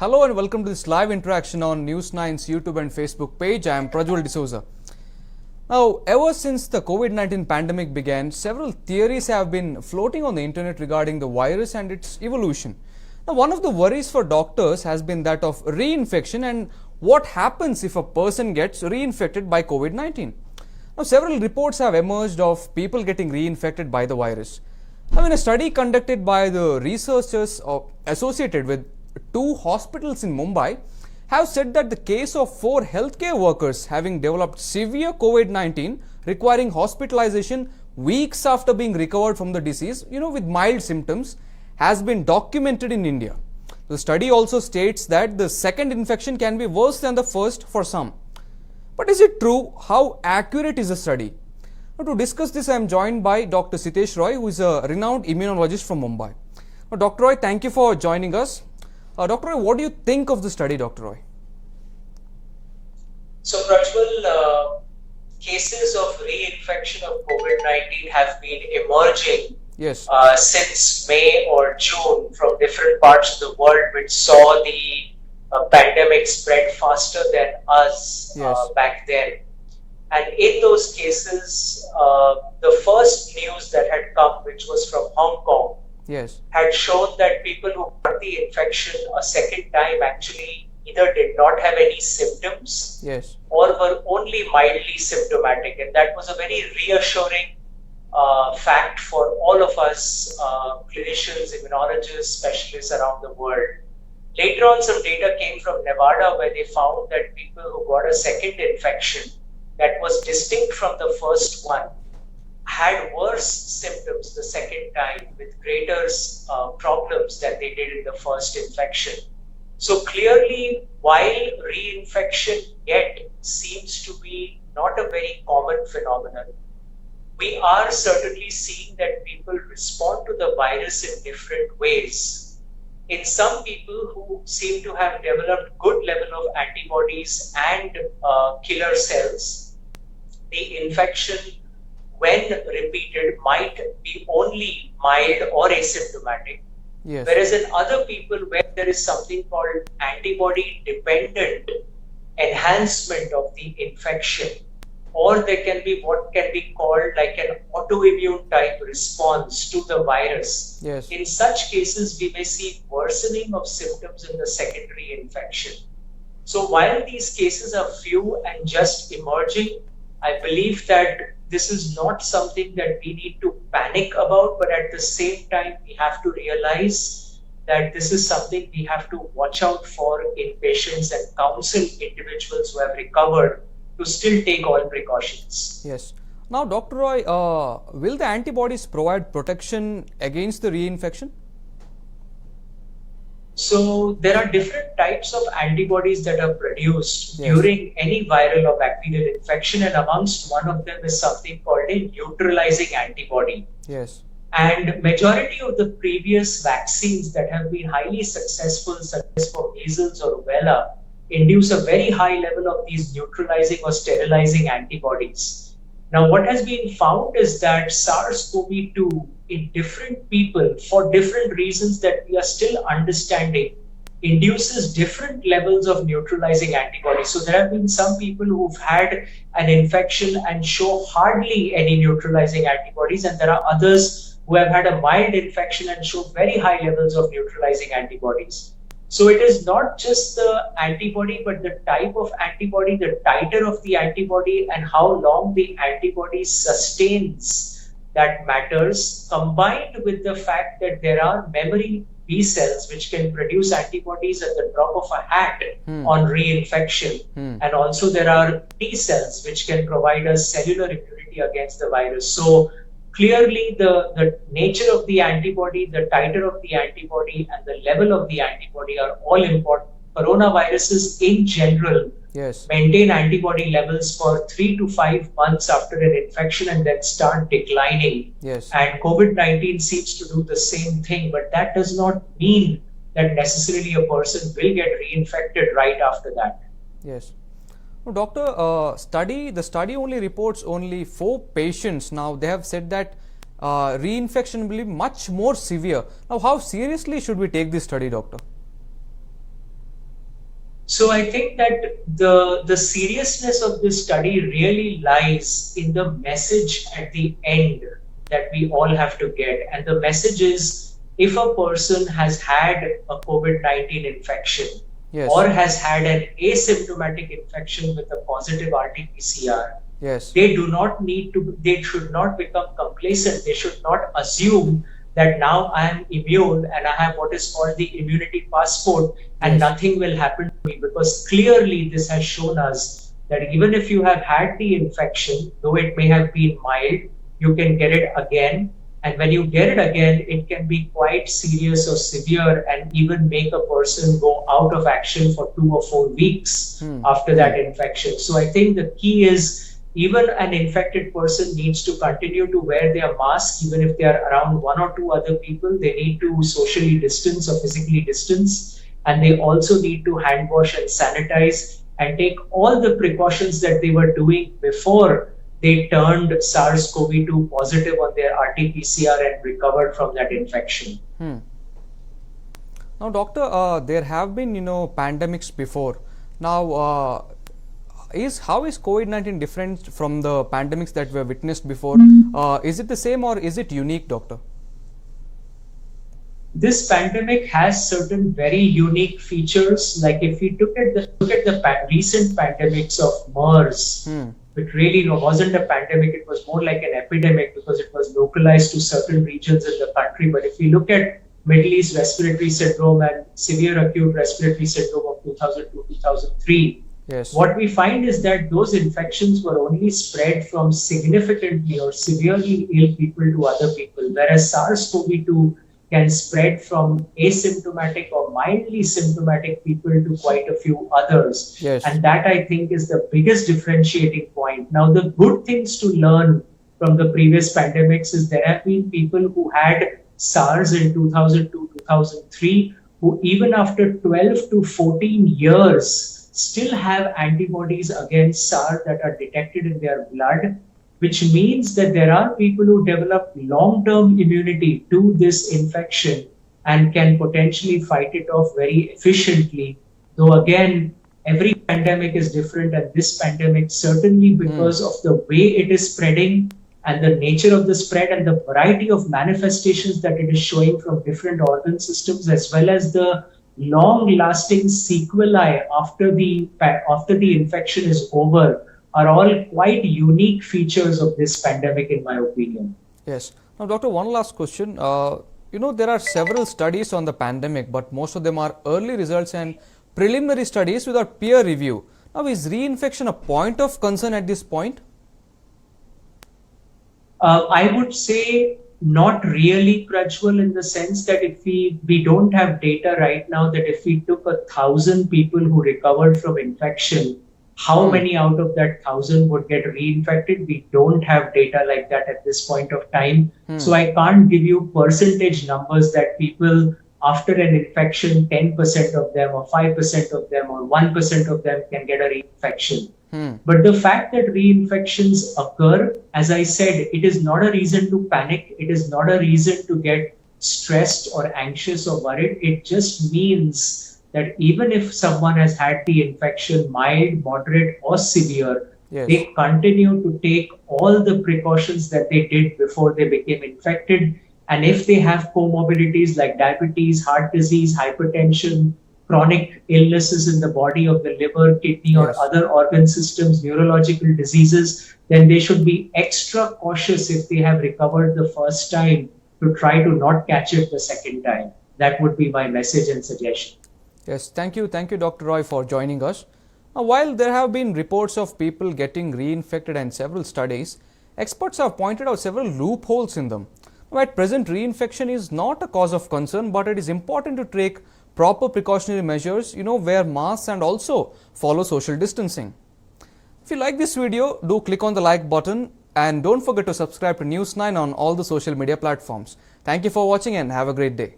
Hello and welcome to this live interaction on News9's YouTube and Facebook page. I am Prajwal D'Souza. Now, ever since the COVID-19 pandemic began, several theories have been floating on the internet regarding the virus and its evolution. Now, one of the worries for doctors has been that of reinfection and what happens if a person gets reinfected by COVID-19. Now, several reports have emerged of people getting reinfected by the virus. Now, in a study conducted by the researchers associated with two hospitals in Mumbai have said that the case of 4 healthcare workers having developed severe COVID-19 requiring hospitalization weeks after being recovered from the disease, with mild symptoms, has been documented in India. The study also states that the second infection can be worse than the first for some. But is it true? How accurate is the study? Now, to discuss this, I am joined by Dr. Sitesh Roy, who is a renowned immunologist from Mumbai. Now, Dr. Roy, thank you for joining us. Dr. Roy, what do you think of the study, Dr. Roy? So, Prajwal, cases of reinfection of COVID-19 have been emerging since May or June from different parts of the world, which saw the pandemic spread faster than us back then. And in those cases, the first news that had come, which was from Hong Kong, had shown that people who got the infection a second time actually either did not have any symptoms or were only mildly symptomatic. And that was a very reassuring fact for all of us clinicians, immunologists, specialists around the world. Later on, some data came from Nevada where they found that people who got a second infection that was distinct from the first one had worse symptoms the second time with greater problems than they did in the first infection. So clearly, while reinfection yet seems to be not a very common phenomenon, we are certainly seeing that people respond to the virus in different ways. In some people who seem to have developed good level of antibodies and killer cells, the infection, when repeated, might be only mild or asymptomatic. Whereas in other people where there is something called antibody-dependent enhancement of the infection, or there can be what can be called like an autoimmune type response to the virus. In such cases, we may see worsening of symptoms in the secondary infection. So while these cases are few and just emerging, I believe that this is not something that we need to panic about, but at the same time, we have to realize that this is something we have to watch out for in patients and counsel individuals who have recovered to still take all precautions. Now, Dr. Roy, will the antibodies provide protection against the reinfection? So there are different types of antibodies that are produced during any viral or bacterial infection, and amongst one of them is something called a neutralizing antibody. And majority of the previous vaccines that have been highly successful, such as for measles or rubella, induce a very high level of these neutralizing or sterilizing antibodies. Now, what has been found is that SARS-CoV-2 in different people, for different reasons that we are still understanding, induces different levels of neutralizing antibodies. So there have been some people who've had an infection and show hardly any neutralizing antibodies, and there are others who have had a mild infection and show very high levels of neutralizing antibodies. So it is not just the antibody, but the type of antibody, the titer of the antibody, and how long the antibody sustains that matters, combined with the fact that there are memory B cells which can produce antibodies at the drop of a hat on reinfection. And also there are T cells which can provide us cellular immunity against the virus. So clearly the nature of the antibody, the titer of the antibody, and the level of the antibody are all important. Coronaviruses in general maintain antibody levels for 3 to 5 months after an infection and then start declining. And COVID-19 seems to do the same thing, but that does not mean that necessarily a person will get reinfected right after that. No, doctor, the study only reports only 4 patients. Now they have said that reinfection will be much more severe. Now, how seriously should we take this study, doctor? So I think that the seriousness of this study really lies in the message at the end that we all have to get. And the message is, if a person has had a COVID-19 infection, yes, or has had an asymptomatic infection with a positive RT-PCR, yes, they should not become complacent. They should not assume that now I am immune and I have what is called the immunity passport and yes, nothing will happen to me, because clearly this has shown us that even if you have had the infection, though it may have been mild, you can get it again. And when you get it again, it can be quite serious or severe and even make a person go out of action for 2 or 4 weeks after that infection. So I think the key is, even an infected person needs to continue to wear their mask, even if they are around 1 or 2 other people. They need to socially distance or physically distance. And they also need to hand wash and sanitize and take all the precautions that they were doing before they turned SARS-CoV-2 positive on their RT-PCR and recovered from that infection. Now, doctor, there have been, pandemics before. Now, how is COVID-19 different from the pandemics that were witnessed before? Is it the same or is it unique, doctor? This pandemic has certain very unique features. Like if we look at the recent pandemics of MERS, it really wasn't a pandemic, it was more like an epidemic because it was localized to certain regions in the country. But if we look at Middle East respiratory syndrome and severe acute respiratory syndrome of 2002-2003, yes, what we find is that those infections were only spread from significantly or severely ill people to other people, whereas SARS-CoV-2 can spread from asymptomatic or mildly symptomatic people to quite a few others. yes, And that, I think, is the biggest differentiating point. Now, the good things to learn from the previous pandemics is there have been people who had SARS in 2002-2003 who even after 12 to 14 years still have antibodies against SARS that are detected in their blood, which means that there are people who develop long-term immunity to this infection and can potentially fight it off very efficiently. Though again, every pandemic is different, and this pandemic, certainly because of the way it is spreading and the nature of the spread and the variety of manifestations that it is showing from different organ systems, as well as the long-lasting sequelae after the infection is over, are all quite unique features of this pandemic, in my opinion. Yes. Now, doctor, one last question. There are several studies on the pandemic, but most of them are early results and preliminary studies without peer review. Now, is reinfection a point of concern at this point? I would say not really, Prajwal, in the sense that if we don't have data right now that if we took 1,000 people who recovered from infection, how many out of that 1,000 would get reinfected? We don't have data like that at this point of time. So I can't give you percentage numbers that people after an infection, 10% of them or 5% of them or 1% of them can get a reinfection. But the fact that reinfections occur, as I said, it is not a reason to panic. It is not a reason to get stressed or anxious or worried. It just means that even if someone has had the infection mild, moderate or severe, yes, they continue to take all the precautions that they did before they became infected. And if they have comorbidities like diabetes, heart disease, hypertension, chronic illnesses in the body of the liver, kidney or other organ systems, neurological diseases, then they should be extra cautious if they have recovered the first time to try to not catch it the second time. That would be my message and suggestion. Yes, thank you, Dr. Roy, for joining us. Now, while there have been reports of people getting reinfected and several studies, experts have pointed out several loopholes in them. Now, at present, reinfection is not a cause of concern, but it is important to take proper precautionary measures, wear masks and also follow social distancing. If you like this video, do click on the like button and don't forget to subscribe to News9 on all the social media platforms. Thank you for watching and have a great day.